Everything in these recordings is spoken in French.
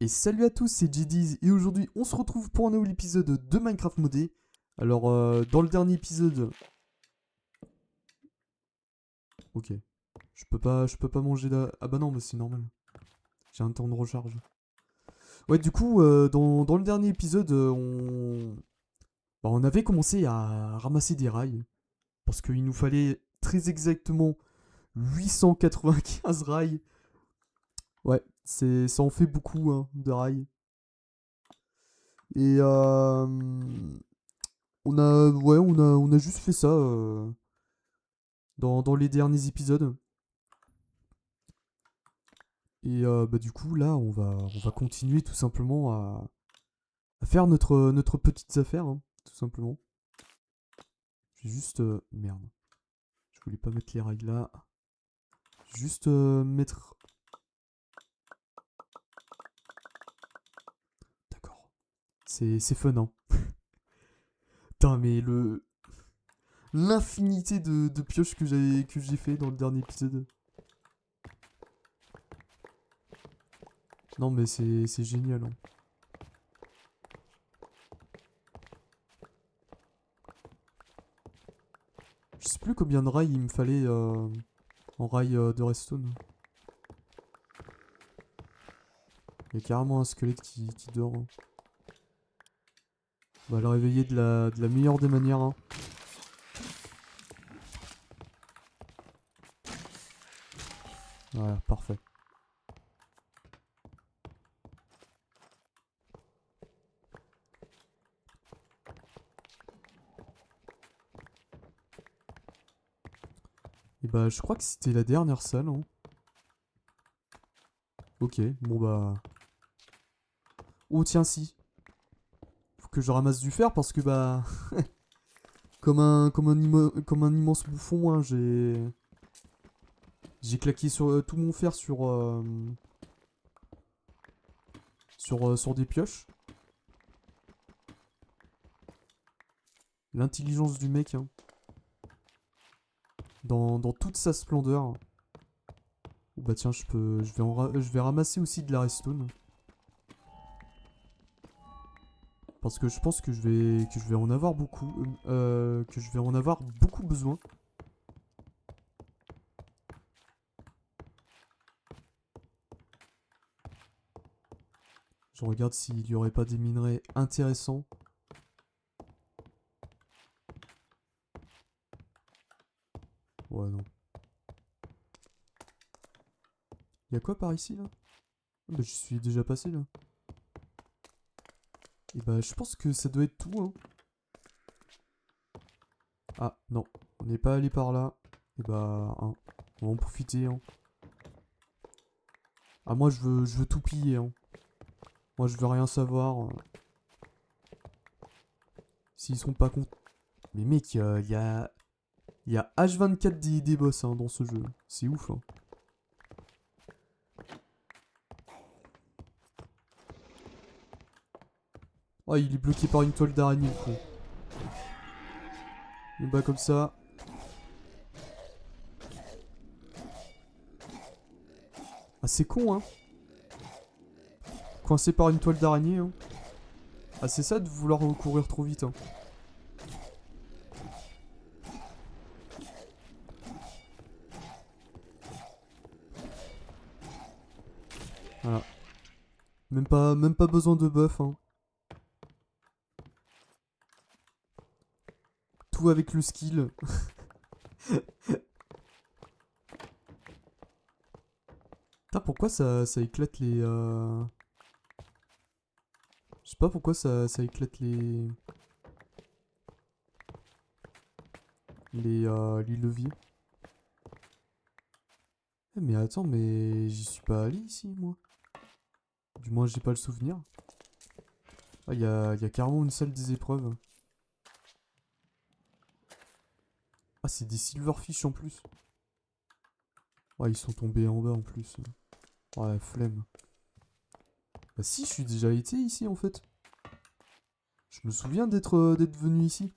Et salut à tous, c'est JD's et aujourd'hui on se retrouve pour un nouvel épisode de Minecraft modé. Alors dans le dernier épisode... Ok, je peux pas manger là... Ah bah non, mais c'est normal, j'ai un temps de recharge. Ouais, du coup, dans le dernier épisode, on avait commencé à ramasser des rails. Parce qu'il nous fallait très exactement 895 rails. Ouais, ça en fait beaucoup hein, de rails. Et on a juste fait ça dans les derniers épisodes. Et bah, du coup, là, on va continuer tout simplement à faire notre petites affaires, hein, tout simplement. Je vais juste... merde. Je voulais pas mettre les rails là. Juste mettre... D'accord. C'est fun, hein. Putain, mais l'infinité de pioches que j'ai fait dans le dernier épisode. Non, mais c'est génial, hein. Je sais plus combien de rails il me fallait en rails de redstone. Il y a carrément un squelette qui dort, hein. On va le réveiller de la meilleure des manières, hein. Voilà, parfait. Et bah, je crois que c'était la dernière salle, hein. Ok, bon bah... Oh tiens, si. Faut que je ramasse du fer parce que bah... comme un immense bouffon, hein, j'ai claqué sur, tout mon fer sur des pioches. L'intelligence du mec, hein. Dans toute sa splendeur. Oh bah tiens, je vais ramasser aussi de la redstone. Parce que je pense que je vais en avoir beaucoup. Que je vais en avoir beaucoup besoin. Je regarde s'il y aurait pas des minerais intéressants. Ouais, non. Y'a quoi par ici, là? Ah bah, j'y suis déjà passé, là. Et bah, je pense que ça doit être tout, hein. Ah, non. On n'est pas allé par là. Et bah, hein, on va en profiter, hein. Ah, moi, je veux tout piller, hein. Moi, je veux rien savoir. S'ils sont pas contents. Mais mec, il y a H24 des boss hein, dans ce jeu. C'est ouf, hein. Oh, il est bloqué par une toile d'araignée, le con. Et bah, comme ça. Ah, c'est con, hein. Coincé par une toile d'araignée, hein. Ah, c'est ça de vouloir courir trop vite, hein. Voilà. Même pas besoin de buff, hein. Tout avec le skill. Putain, pourquoi ça éclate les... Je sais pas pourquoi ça éclate les leviers. Eh, mais attends, mais j'y suis pas allé ici, moi. Du moins, j'ai pas le souvenir. Ah, y a carrément une salle des épreuves. Ah, c'est des silverfish en plus. Ouais, ils sont tombés en bas en plus. Ouais, flemme. Bah si, je suis déjà été ici en fait. Je me souviens d'être venu ici.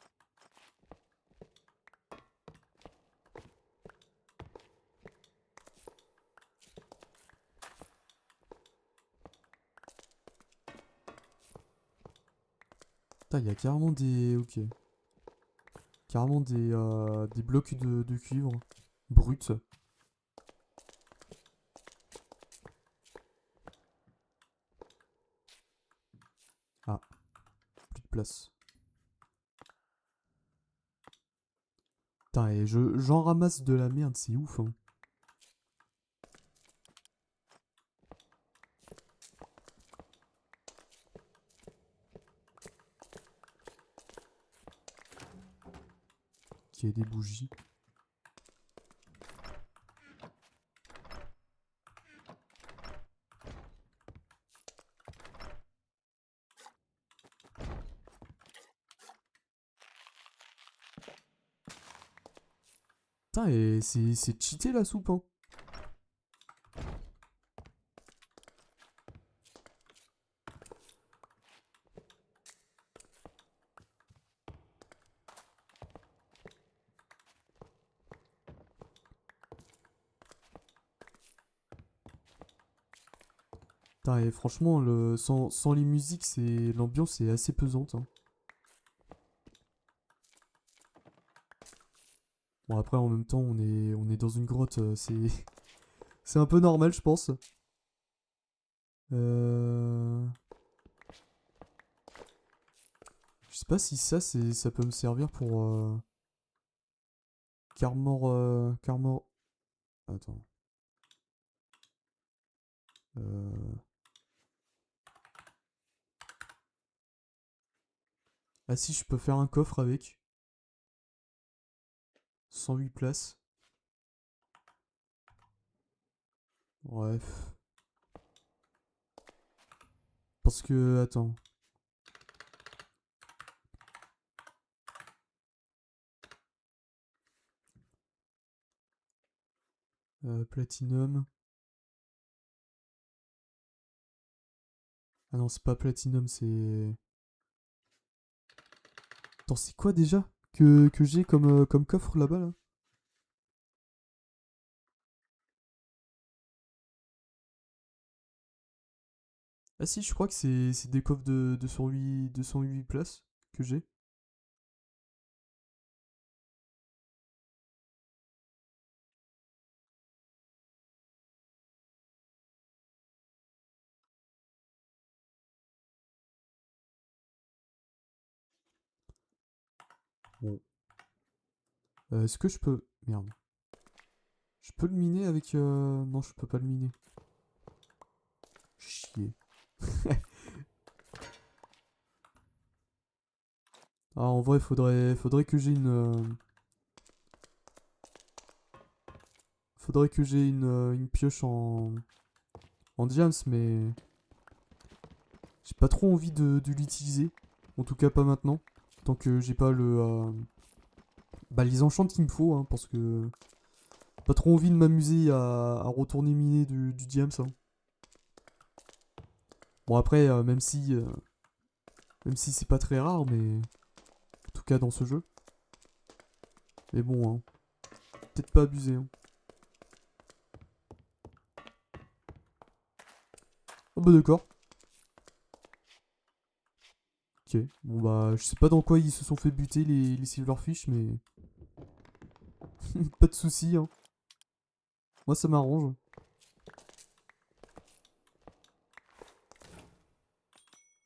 Putain, il y a carrément des... Ok. Carrément des blocs de cuivre. Bruts. Ah, plus de place. Putain, et j'en ramasse de la merde, c'est ouf, hein. Qui est des bougies. Putain, et c'est cheaté la soupe, hein. Putain, et franchement, sans les musiques, l'ambiance est assez pesante, hein. Bon, après, en même temps, on est dans une grotte, c'est un peu normal, je pense. Euh... Je sais pas si ça peut me servir pour... Carmor... Carmor... Attends. Euh... Ah si, je peux faire un coffre avec. 108 places. Bref. Parce que... Attends. Platinum. Ah non, c'est pas Platinum, c'est... Attends, c'est quoi déjà que j'ai comme coffre là-bas, là? Ah si, je crois que c'est des coffres de 208 places que j'ai. Bon. Est-ce que je peux... Merde. Je peux le miner avec... Non, je peux pas le miner. Chier. Ah, en vrai, faudrait que j'ai une... Faudrait que j'ai une pioche en diams, mais... J'ai pas trop envie de l'utiliser. En tout cas, pas maintenant. Tant que j'ai pas bah, les enchants qu'il me faut, hein, parce que... Pas trop envie de m'amuser à retourner miner du diams, hein. Bon, après, même si c'est pas très rare, mais... En tout cas, dans ce jeu. Mais bon, hein. Peut-être pas abuser, hein. Oh bah d'accord. Ok. Bon bah, je sais pas dans quoi ils se sont fait buter les silverfish, mais... Pas de soucis, hein. Moi, ça m'arrange.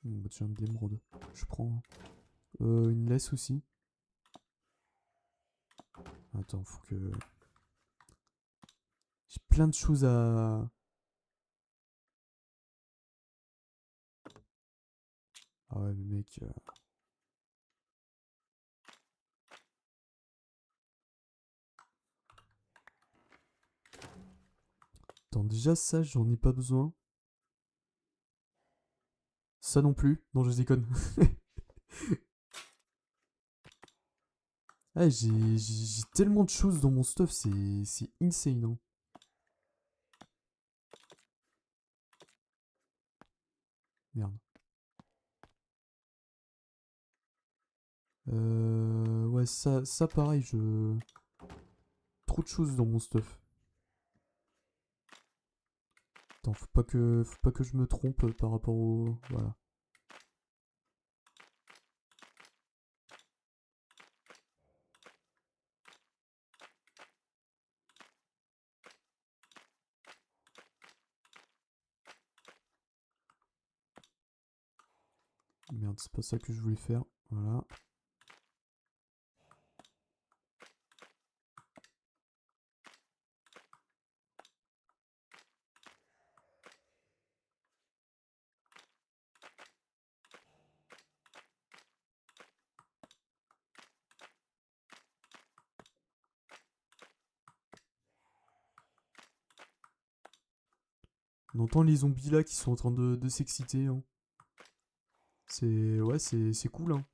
Bah tiens, d'émeraude. Je prends une laisse aussi. Attends, faut que... J'ai plein de choses à... Ah ouais, mais mec... Attends, déjà ça, j'en ai pas besoin. Ça non plus. Non, je déconne. Ah, j'ai tellement de choses dans mon stuff, c'est insane, hein. Merde. Ouais, ça pareil, je... Trop de choses dans mon stuff. Attends, faut pas que je me trompe par rapport au... Voilà. Merde, c'est pas ça que je voulais faire. Voilà. On entend les zombies là qui sont en train de s'exciter. Hein. C'est... Ouais, c'est cool. Hein.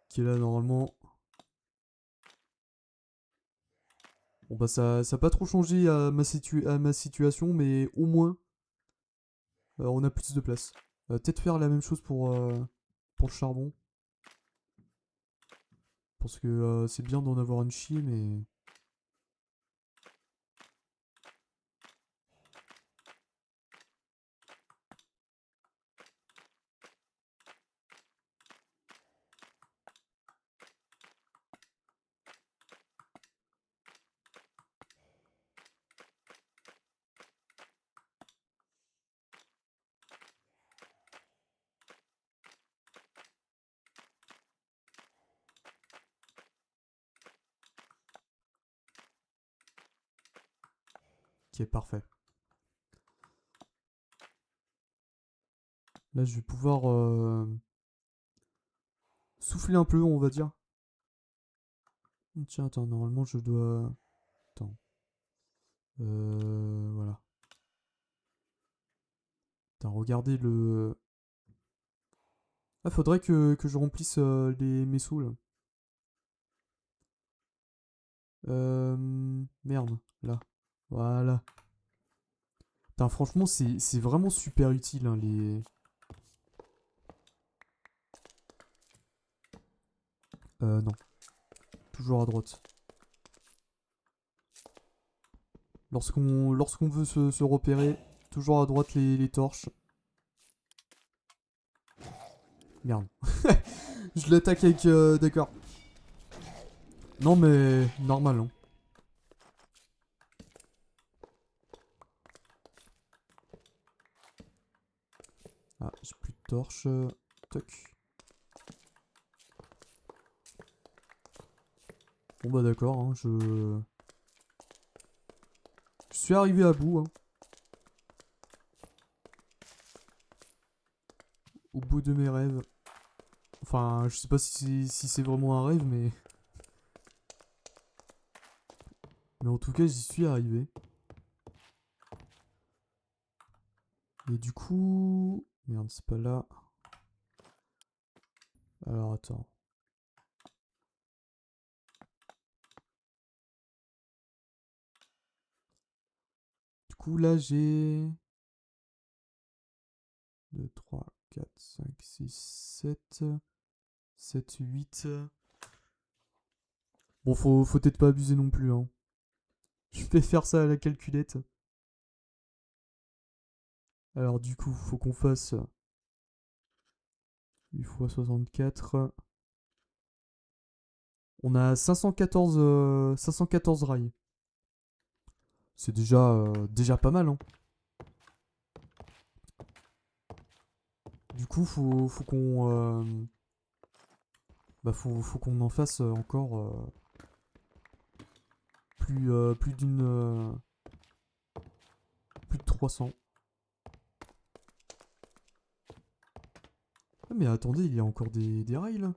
Qui est là normalement. Bon bah ça a pas trop changé à à ma situation, mais au moins on a plus de place. Peut-être faire la même chose pour le charbon. Parce que c'est bien d'en avoir une chier, mais... Qui est parfait. Là, je vais pouvoir souffler un peu, on va dire. Tiens, attends, normalement, je dois... Attends. Voilà. Putain, regardez le... Ah, faudrait que je remplisse mes sous, là. Merde, là. Voilà. Putain, franchement, c'est vraiment super utile, hein, les... Non. Toujours à droite. Lorsqu'on veut se repérer, toujours à droite les torches. Merde. Je l'attaque avec... D'accord. Non, mais... Normal, hein. Ah, j'ai plus de torches. Toc. Bon bah d'accord, hein, je... Je suis arrivé à bout, hein. Au bout de mes rêves. Enfin, je sais pas si c'est vraiment un rêve, mais... Mais en tout cas, j'y suis arrivé. Et du coup... Merde, c'est pas là. Alors, attends. Du coup, là, j'ai... 2, 3, 4, 5, 6, 7... 7, 8... Bon, faut peut-être pas abuser non plus, hein. Je vais faire ça à la calculette. Alors, du coup, faut qu'on fasse... 8 fois 64... On a 514 rails. C'est déjà pas mal, hein. Du coup, faut qu'on... bah, faut qu'on en fasse encore plus d'une... plus de 300. Ah, mais attendez, il y a encore des rails, là.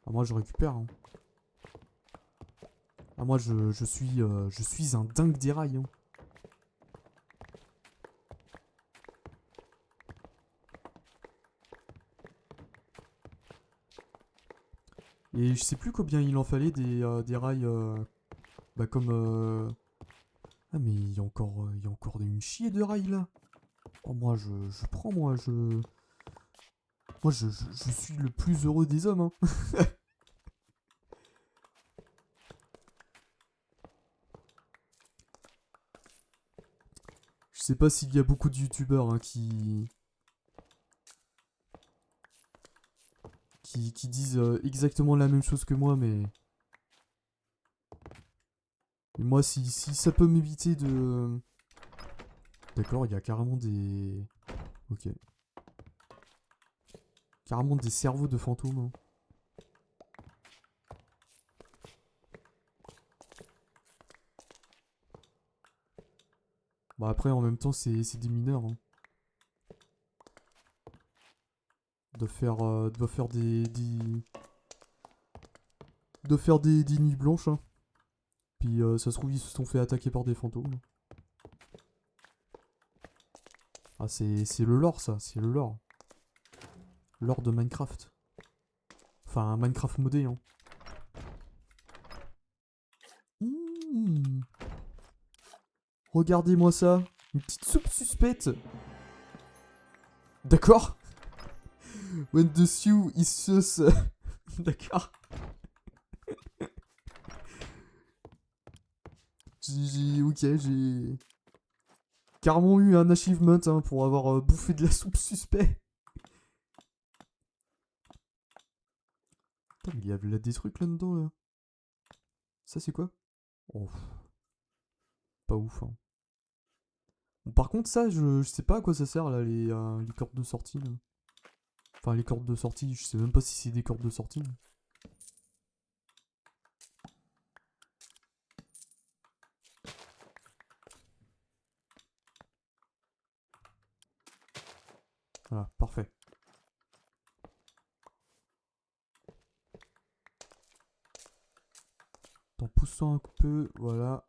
Ah, moi, je récupère, hein. Ah, moi, je suis un dingue des rails, hein. Et je sais plus combien il en fallait des rails bah comme... Ah mais il y a encore une chier de rails là. Oh moi je prends moi je... Moi je suis le plus heureux des hommes hein. Je sais pas s'il y a beaucoup de youtubeurs hein, qui disent exactement la même chose que moi, mais... Et moi, si ça peut m'éviter de... D'accord, il y a carrément des... Ok. Carrément des cerveaux de fantômes. Hein. Bah après, en même temps, c'est des mineurs. Hein. Doivent faire doivent faire des nuits blanches. Hein. Puis ça se trouve, ils se sont fait attaquer par des fantômes. Ah, c'est le lore, ça. C'est le lore. Lore de Minecraft. Enfin, Minecraft modé, hein. Mmh. Regardez-moi ça. Une petite soupe suspecte. D'accord. When the stew is sauce. D'accord. Ok, j'ai carrément eu un achievement hein, pour avoir bouffé de la soupe suspect. Putain, mais il y a là des trucs là-dedans, là. Ça, c'est quoi? Oh, pas ouf, hein. Bon, par contre, ça, je sais pas à quoi ça sert, là, les cordes de sortie, là. Enfin, les cordes de sortie, je sais même pas si c'est des cordes de sortie. Là. Voilà, parfait. En poussant un peu, voilà.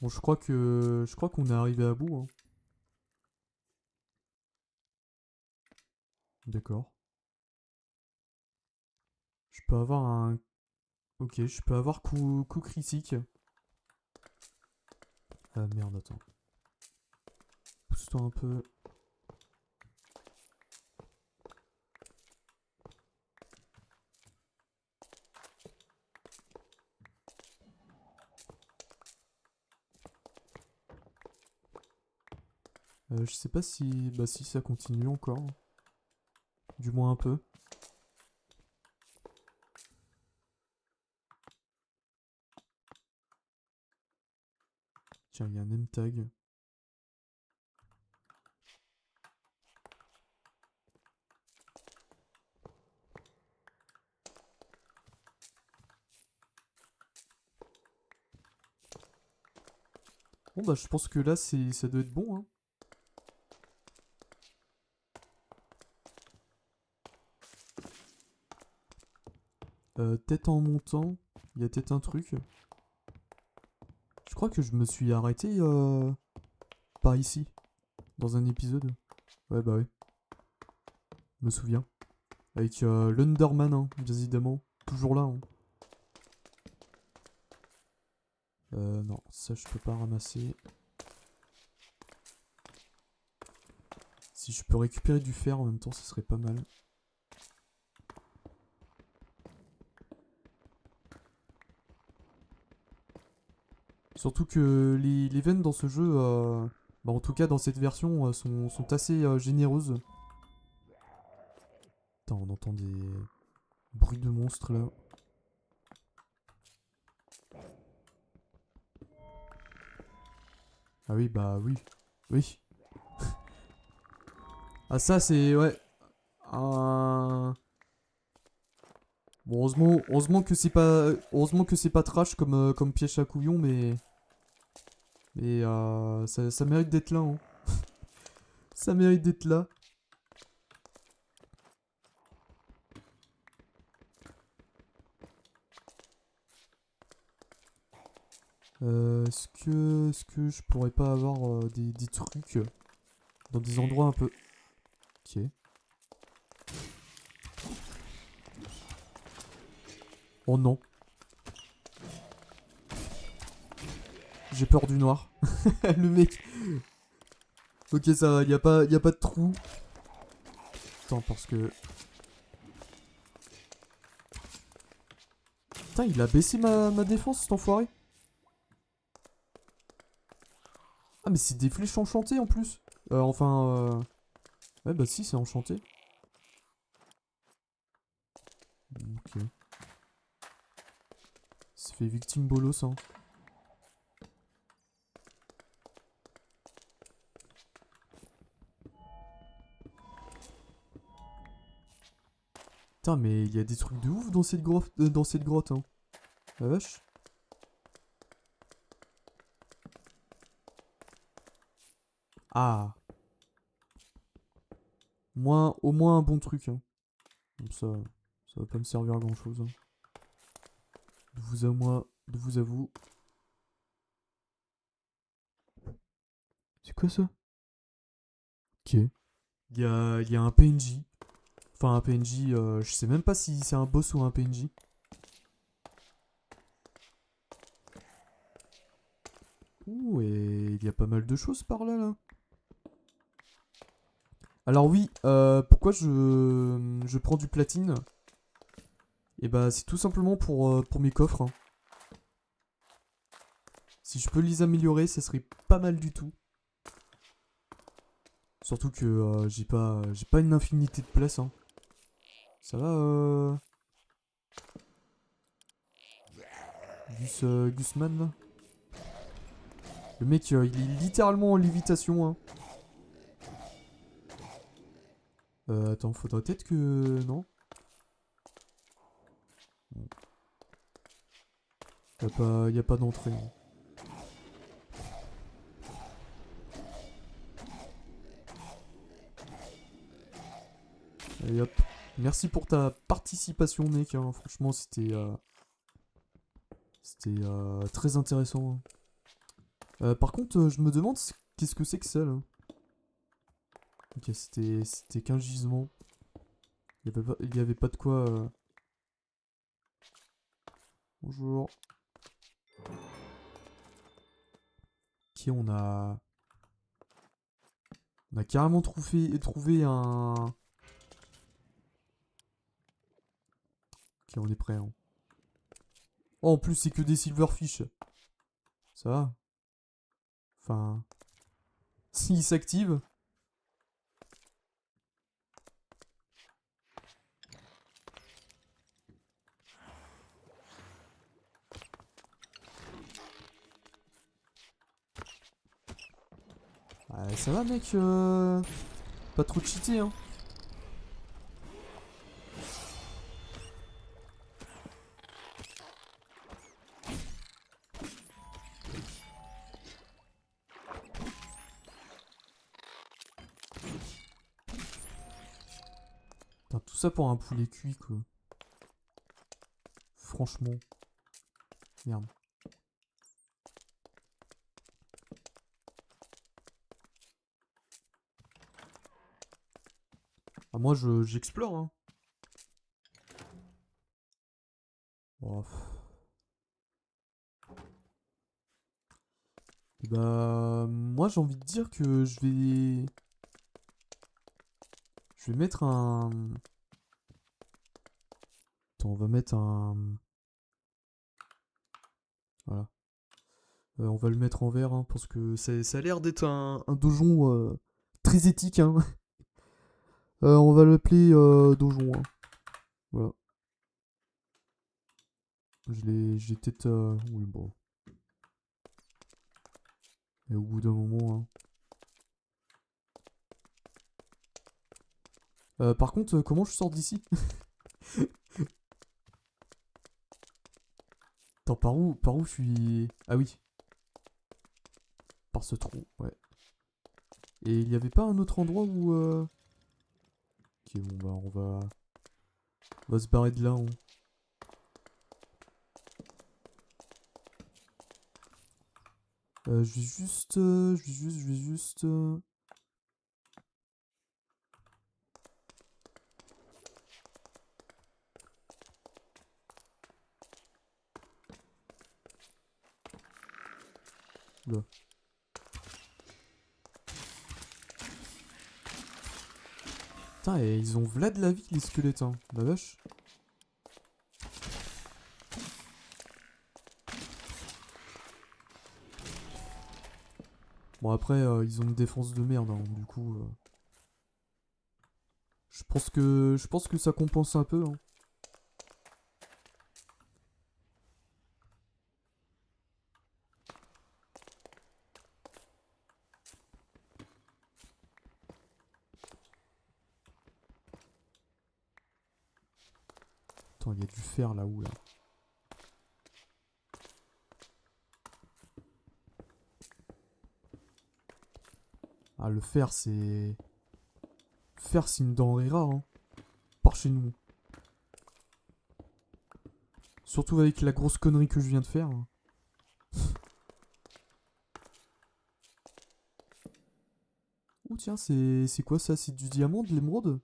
Bon, je crois qu'on est arrivé à bout. Hein. D'accord. Je peux avoir un... Ok, je peux avoir coup critique. Ah merde, attends. Pousse-toi un peu. Je sais pas si... Bah si ça continue encore. Du moins un peu. Tiens, il y a un name tag. Bon bah je pense que là ça doit être bon. Hein. Tête en montant. Il y a peut-être un truc. Je crois que je me suis arrêté par ici. Dans un épisode. Ouais bah ouais. Je me souviens. Avec l'Underman, hein, bien évidemment. Toujours là. Hein. Non, ça je peux pas ramasser. Si je peux récupérer du fer en même temps, ce serait pas mal. Surtout que les veines dans ce jeu, bah en tout cas dans cette version, sont assez généreuses. Attends, on entend des bruits de monstres là. Ah oui, bah oui. Oui. Ah ça c'est... Ouais. Un... Bon, heureusement que c'est pas... Heureusement que c'est pas trash comme piège à couillon, mais... Mais ça mérite d'être là, hein. Ça mérite d'être là. Est-ce que je pourrais pas avoir des trucs dans des endroits un peu... Ok. Oh non. J'ai peur du noir. Le mec... Ok, ça va, y a pas de trou. Attends, parce que... Putain, il a baissé ma défense, cet enfoiré. Ah, mais c'est des flèches enchantées en plus. Ouais, bah si, c'est enchanté. Ok. Ça fait victime bolos, hein. Putain, mais il y a des trucs de ouf dans cette grotte, hein. La vache. Ah. Au moins un bon truc, hein. Comme ça va pas me servir à grand chose, hein. De vous à moi, de vous à vous. C'est quoi ça? Ok. Il y a un PNJ. Enfin, un PNJ, je sais même pas si c'est un boss ou un PNJ. Ouh, et il y a pas mal de choses par là, là. Alors oui, pourquoi je prends du platine? Et bah c'est tout simplement pour mes coffres, hein. Si je peux les améliorer, ça serait pas mal du tout. Surtout que j'ai pas une infinité de place, hein. Ça va, Gusman, là? Le mec, il est littéralement en lévitation, hein. Attends, faudrait peut-être que... Non? Y a pas d'entrée, hein. Allez hop. Merci pour ta participation, mec, hein. Franchement, c'était très intéressant, hein. Par contre, je me demande qu'est-ce que c'est que ça, là. Ok, c'était qu'un gisement. Il y avait pas de quoi... Bonjour. Ok, on a carrément trouvé un... Ok, on est prêt, hein. Oh, en plus, c'est que des silverfish. Ça va. Enfin... S'il s'active... ça va, mec. Pas trop cheaté, hein. Putain, tout ça pour un poulet cuit, quoi. Franchement. Merde. Ah, moi, j'explore, hein. Oh, bah, moi, j'ai envie de dire que je vais mettre un... Attends, on va mettre un... Voilà. On va le mettre en vert, hein, parce que ça a l'air d'être un donjon très éthique, hein. On va l'appeler donjon, hein. Voilà. Je l'ai peut-être... Oui, bon. Et au bout d'un moment, hein. Par contre, comment je sors d'ici? Attends, par où je suis... Ah oui, par ce trou, ouais. Et il y avait pas un autre endroit où... Ok, bon, bah, on va se barrer de là, hein. Je vais juste... Là. Putain, et ils ont vlad la vie, les squelettes, hein. La vache. Bon après, ils ont une défense de merde, hein, du coup... je pense que ça compense un peu, hein. Attends, il y a du fer là-haut, là. Ah, le fer, c'est... Le fer, c'est une denrée rare, hein. Par chez nous. Surtout avec la grosse connerie que je viens de faire, hein. Oh tiens, c'est quoi ça? C'est du diamant, de l'émeraude?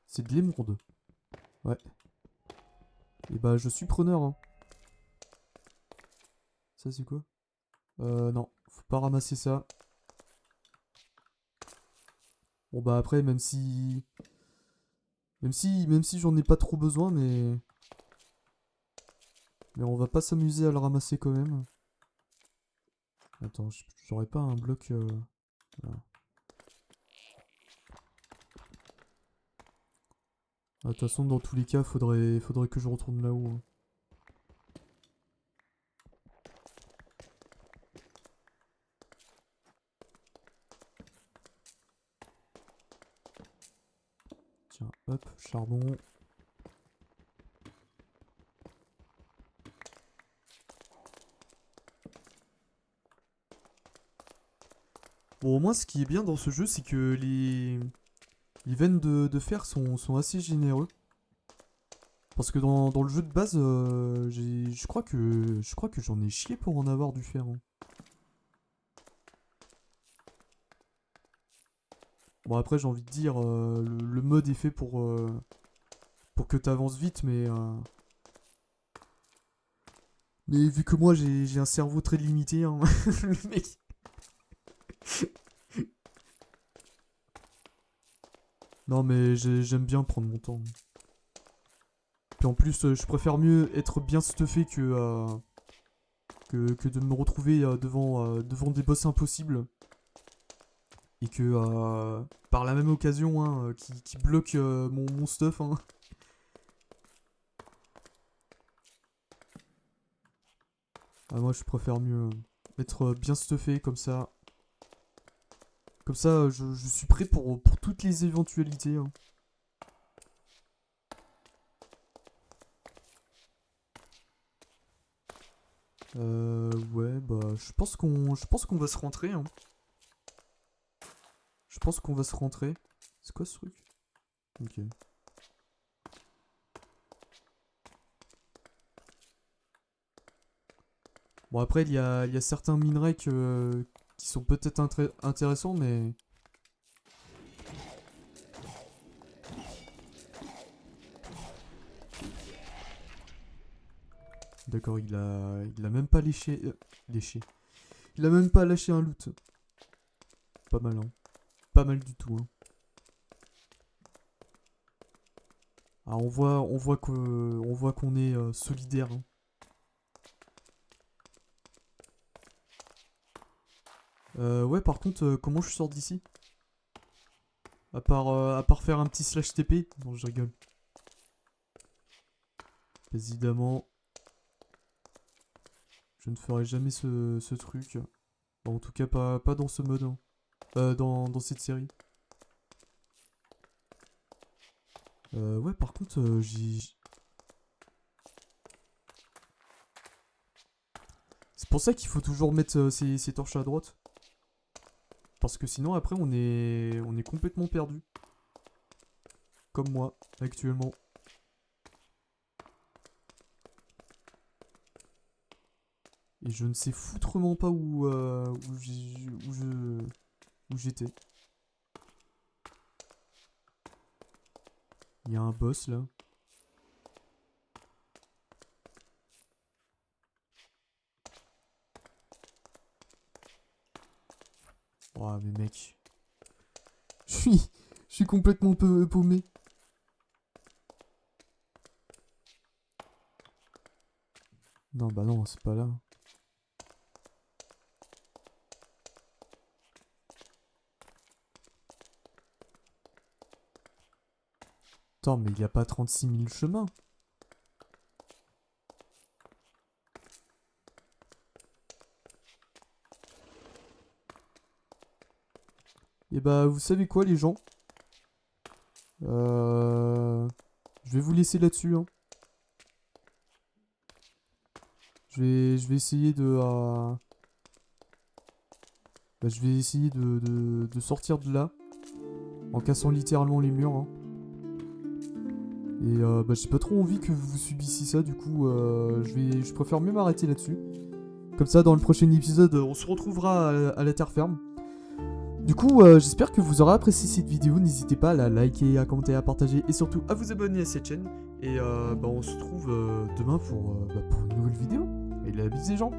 C'est de l'émeraude. Ouais. Et bah, je suis preneur, hein. Ça, c'est quoi? Non. Faut pas ramasser ça. Bon, bah, après, même si j'en ai pas trop besoin, mais... Mais on va pas s'amuser à le ramasser quand même. Attends, j'aurais pas un bloc... Voilà. De toute façon, dans tous les cas, faudrait que je retourne là-haut, hein. Tiens, hop, charbon. Bon, au moins, ce qui est bien dans ce jeu, c'est que les veines de fer sont assez généreux. Parce que dans le jeu de base, je crois que j'en ai chié pour en avoir du fer, hein. Bon, après, j'ai envie de dire, le mode est fait pour que t'avances vite, mais vu que moi, j'ai un cerveau très limité, hein, le mec... Non, mais j'aime bien prendre mon temps. Puis en plus, je préfère mieux être bien stuffé que de me retrouver devant des boss impossibles. Et que par la même occasion, hein, qui bloque mon stuff, hein. Ah, moi, je préfère mieux être bien stuffé comme ça. Comme ça, je suis prêt pour toutes les éventualités, hein. Ouais, bah, je pense qu'on va se rentrer, hein. Je pense qu'on va se rentrer. C'est quoi ce truc? Ok. Bon, après, il y a certains minerais qui sont peut-être intéressants, mais... D'accord, il a même pas léché... léché. Il a même pas lâché un loot. Pas mal, hein. Pas mal du tout, hein. Ah, on voit qu'on est solidaire, hein. Ouais, par contre, comment je sors d'ici? À part faire un petit slash TP? Non, je rigole. Évidemment, je ne ferai jamais ce truc. Bon, en tout cas, pas dans ce mode, hein. Dans cette série. Ouais, par contre, c'est pour ça qu'il faut toujours mettre ces torches à droite. Parce que sinon, après, on est complètement perdu. Comme moi, actuellement. Et je ne sais foutrement pas où j'étais. Il y a un boss là. Oh mais mec. Je suis complètement paumé. Non bah non, c'est pas là. Attends, mais il n'y a pas 36 000 chemins. Et bah, vous savez quoi, les gens? Je vais vous laisser là-dessus, hein. Je vais essayer de... bah, je vais essayer de sortir de là. En cassant littéralement les murs, hein. Et bah, j'ai pas trop envie que vous subissiez ça, du coup, je préfère même arrêter là-dessus. Comme ça, dans le prochain épisode, on se retrouvera à la terre ferme. Du coup, j'espère que vous aurez apprécié cette vidéo. N'hésitez pas à la liker, à commenter, à partager et surtout à vous abonner à cette chaîne. Et bah, on se retrouve demain pour une nouvelle vidéo. Et la bise des gens.